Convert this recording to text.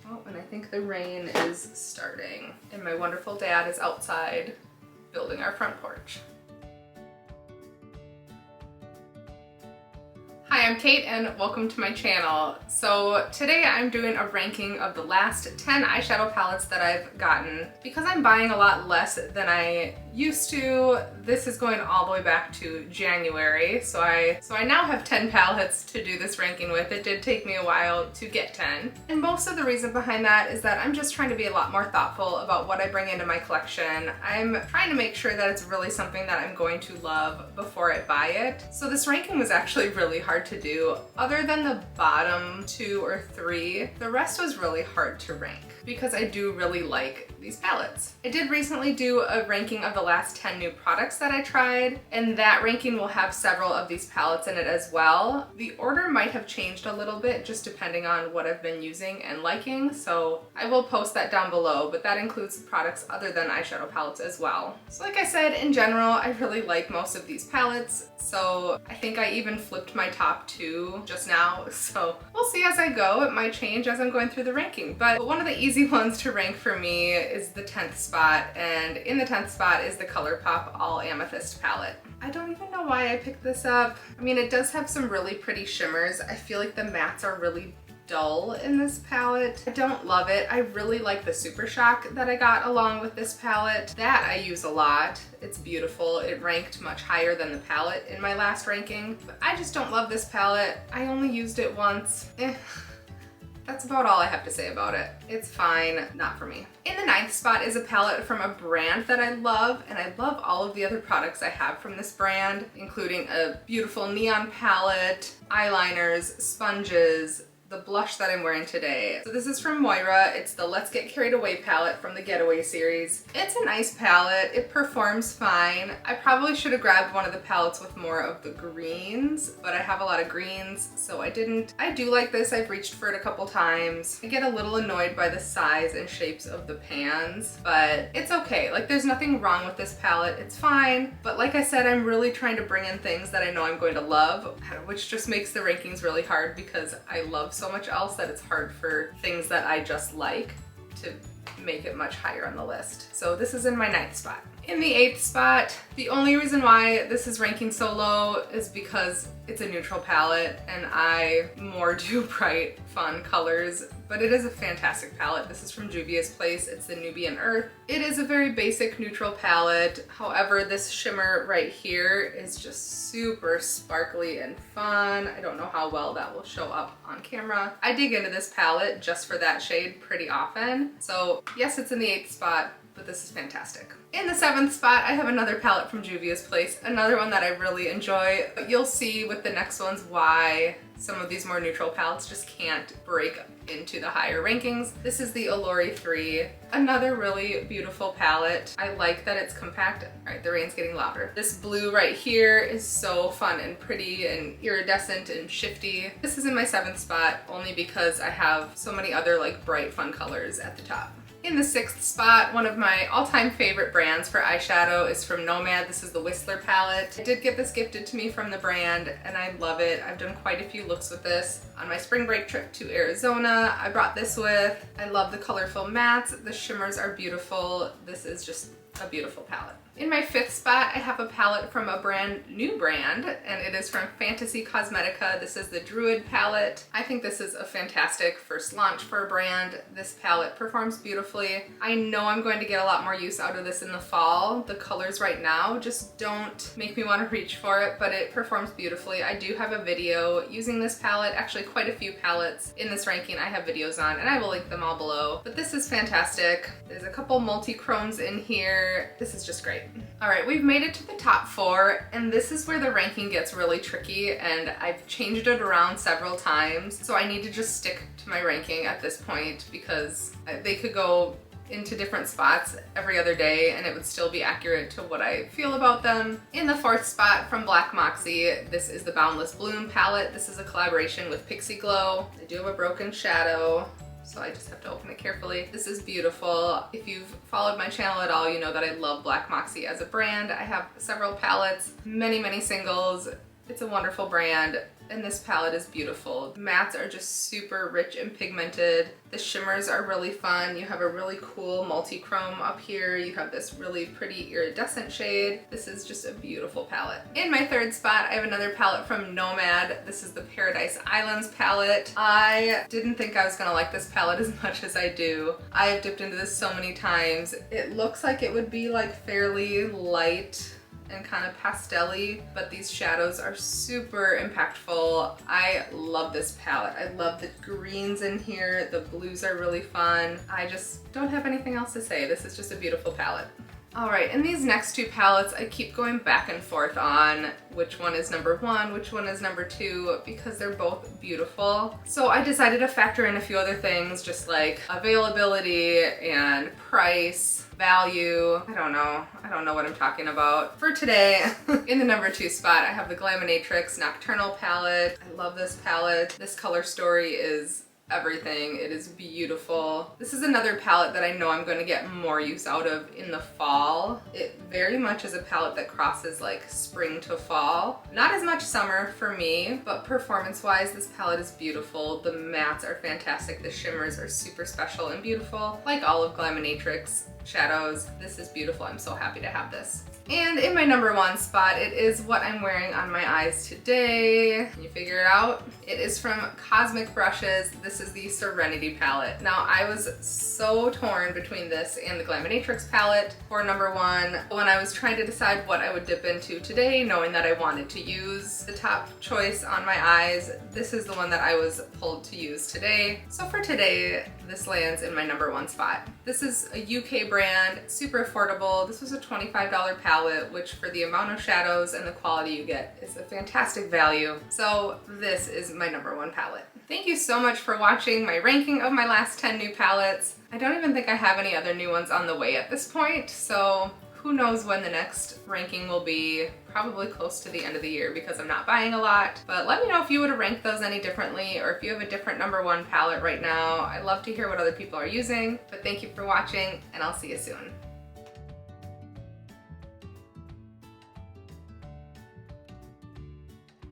Oh, and I think the rain is starting, and my wonderful dad is outside building our front porch. Hi, I'm Kate and welcome to my channel. So today I'm doing a ranking of the last 10 eyeshadow palettes that I've gotten. Because I'm buying a lot less than I used to, this is going all the way back to January. So I now have 10 palettes to do this ranking with. It did take me a while to get 10. And most of the reason behind that is that I'm just trying to be a lot more thoughtful about what I bring into my collection. I'm trying to make sure that it's really something that I'm going to love before I buy it. So this ranking was actually really hard to do. Other than the bottom 2 or 3, the rest was really hard to rank because I do really like these palettes. I did recently do a ranking of the last 10 new products that I tried, and that ranking will have several of these palettes in it as well. The order might have changed a little bit just depending on what I've been using and liking, so I will post that down below, but that includes products other than eyeshadow palettes as well. So like I said, in general, I really like most of these palettes, so I think I even flipped my top 2 just now, so we'll see as I go. It might change as I'm going through the ranking, but one of the easy ones to rank for me is the 10th spot, and in the 10th spot is the Colourpop All Amethyst palette. I don't even know why I picked this up. I mean, it does have some really pretty shimmers. I feel like the mattes are really dull in this palette. I don't love it. I really like the Super Shock that I got along with this palette. That I use a lot. It's beautiful. It ranked much higher than the palette in my last ranking. But I just don't love this palette. I only used it once. That's about all I have to say about it. It's fine, not for me. In the 9th spot is a palette from a brand that I love, and I love all of the other products I have from this brand, including a beautiful neon palette, eyeliners, sponges, the blush that I'm wearing today. So this is from Moira. It's the Let's Get Carried Away palette from the Getaway series. It's a nice palette. It performs fine. I probably should have grabbed one of the palettes with more of the greens, but I have a lot of greens, so I didn't. I do like this. I've reached for it a couple times. I get a little annoyed by the size and shapes of the pans, but it's okay. Like, there's nothing wrong with this palette. It's fine. But like I said, I'm really trying to bring in things that I know I'm going to love, which just makes the rankings really hard because I love so much else that it's hard for things that I just like to make it much higher on the list. So this is in my 9th spot. In the 8th spot, the only reason why this is ranking so low is because it's a neutral palette and I more do bright, fun colors, but it is a fantastic palette. This is from Juvia's Place. It's the Nubian Earth. It is a very basic neutral palette. However, this shimmer right here is just super sparkly and fun. I don't know how well that will show up on camera. I dig into this palette just for that shade pretty often. So yes, it's in the 8th spot, but this is fantastic. In the 7th spot, I have another palette from Juvia's Place, another one that I really enjoy, but you'll see with the next ones why some of these more neutral palettes just can't break into the higher rankings. This is the Allure 3, another really beautiful palette. I like that it's compact. All right, the rain's getting louder. This blue right here is so fun and pretty and iridescent and shifty. This is in my 7th spot only because I have so many other like bright fun colors at the top. In the 6th spot, one of my all-time favorite brands for eyeshadow is from Nomad. This is the Whistler palette. I did get this gifted to me from the brand and I love it. I've done quite a few looks with this. On my spring break trip to Arizona, I brought this with. I love the colorful mattes. The shimmers are beautiful. This is just a beautiful palette. In my 5th spot, I have a palette from a brand new brand, and it is from Fantasy Cosmetica. This is the Druid palette. I think this is a fantastic first launch for a brand. This palette performs beautifully. I know I'm going to get a lot more use out of this in the fall. The colors right now just don't make me want to reach for it, but it performs beautifully. I do have a video using this palette, actually quite a few palettes in this ranking I have videos on, and I will link them all below. But this is fantastic. There's a couple multi-chromes in here. This is just great. All right, we've made it to the top 4, and this is where the ranking gets really tricky, and I've changed it around several times, so I need to just stick to my ranking at this point because they could go into different spots every other day and it would still be accurate to what I feel about them. In the 4th spot from Black Moxie, this is the Boundless Bloom palette. This is a collaboration with Pixie Glow. I do have a broken shadow, so I just have to open it carefully. This is beautiful. If you've followed my channel at all, you know that I love Black Moxie as a brand. I have several palettes, many singles. It's a wonderful brand. and this palette is beautiful. The mattes are just super rich and pigmented. The shimmers are really fun. You have a really cool multi-chrome up here. You have this really pretty iridescent shade. This is just a beautiful palette. In my third spot, I have another palette from Nomad. This is the Paradise Islands palette. I didn't think I was gonna like this palette as much as I do. I have dipped into this so many times. It looks like it would be like fairly light and kind of pastel-y, but these shadows are super impactful. I love this palette. I love the greens in here. The blues are really fun. I just don't have anything else to say. This is just a beautiful palette. All right, in these next two palettes, I keep going back and forth on which one is number one, which one is number two, because they're both beautiful. So I decided to factor in a few other things, just like availability and price, value. I don't know what I'm talking about. For today, in the number two spot, I have the Glamanatrix Nocturnal palette. I love this palette. This color story is everything. It is beautiful. This is another palette that I know I'm going to get more use out of in the fall. It very much is a palette that crosses like spring to fall. Not as much summer for me, but performance-wise, this palette is beautiful. The mattes are fantastic. The shimmers are super special and beautiful. Like all of Glamanatrix shadows, this is beautiful. I'm so happy to have this. And in my number one spot, it is what I'm wearing on my eyes today. Can you figure it out? It is from Cosmic Brushes. This is the Serenity palette. Now, I was so torn between this and the Glamanatrix palette for number one when I was trying to decide what I would dip into today, knowing that I wanted to use the top choice on my eyes. This is the one that I was pulled to use today. So for today, this lands in my number one spot. This is a UK brand, super affordable. This was a $25 palette, which for the amount of shadows and the quality you get is a fantastic value. So this is my number one palette. Thank you so much for watching my ranking of my last 10 new palettes. I don't even think I have any other new ones on the way at this point, so who knows when the next ranking will be. Probably close to the end of the year because I'm not buying a lot. But let me know if you would have ranked those any differently, or if you have a different number one palette right now. I'd love to hear what other people are using. But thank you for watching, and I'll see you soon.